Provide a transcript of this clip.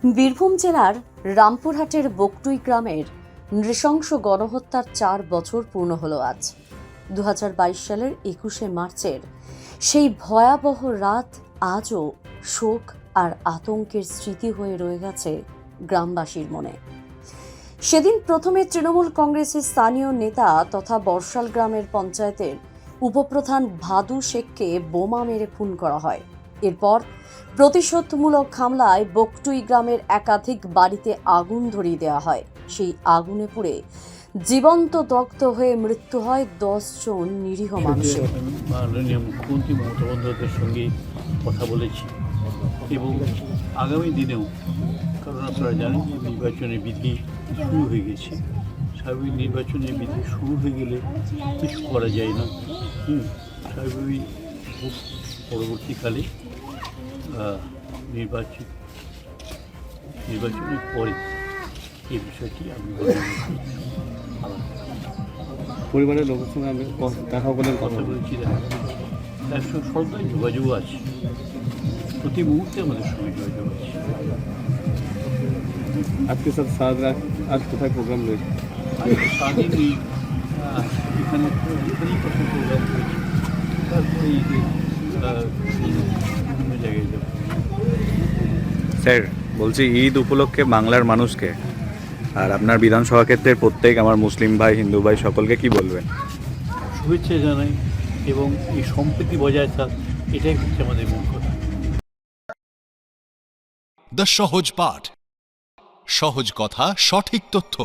বীরভূম জেলার রামপুরহাটের বকটুই গ্রামের নৃশংস গণহত্যার 4 বছর পূর্ণ হলো আজ। 2022 সালের 21শে মার্চের সেই ভয়াবহ রাত আজও শোক আর আতঙ্কের স্মৃতি হয়ে রয়ে গেছে গ্রামবাসীর মনে। সেদিন প্রথমে তৃণমূল কংগ্রেসের স্থানীয় নেতা তথা বর্ষাল গ্রামের পঞ্চায়েতের উপপ্রধান ভাদু শেখকে বোমা মেরে খুন করা হয়। এরপর প্রতিশোধমূলক হামলায় বকটুই গ্রামের একাধিক বাড়িতে আগুন ধরিয়ে দেওয়া হয়। সেই আগুনে পুড়ে জীবন্ত দগ্ধ হয়ে মৃত্যু হয় 10 জন নিরীহ মানুষের। মাননীয় মুখ্যমন্ত্রী মমতা বন্দ্যোপাধ্যায়ের সঙ্গে কথা বলেছি এবং আগামী দিনেও, কারণ আপনারা জানেন যে নির্বাচনের বিধি শুরু হয়ে গেছে। স্বাভাবিক নির্বাচনের বিধি শুরু হয়ে গেলে কিছু করা যায় না। স্বাভাবিক পরবর্তীকালে নির্বাচনের পরে এই বিষয়টি আমি পরিবারের লোকের সঙ্গে আমি দেখা বলে কথা বলেছি। তার সঙ্গে সর্বদাই যোগাযোগ আছে, প্রতি মুহূর্তে আমাদের সঙ্গে যোগাযোগ আছে। আজকে স্যার সারা রাত আজ কোথায় প্রোগ্রাম রয়েছে? সারাদিন এখানেই প্রথম প্রোগ্রাম হয়েছে, তারপরে এই যে বিভিন্ন জায়গায় যাব। স্যার বলছি, ঈদ উপলক্ষে বাংলার মানুষকে আর আপনার বিধানসভা ক্ষেত্রের প্রত্যেক আমার মুসলিম ভাই হিন্দু ভাই সকলকে কি বলবেন? শুভেচ্ছা জানাই এবং এই সম্প্রীতি বজায় থাক, এটাই হচ্ছে আমাদের মূল কথা। দ্য সহজ পাঠ, সহজ কথা, সঠিক তথ্য।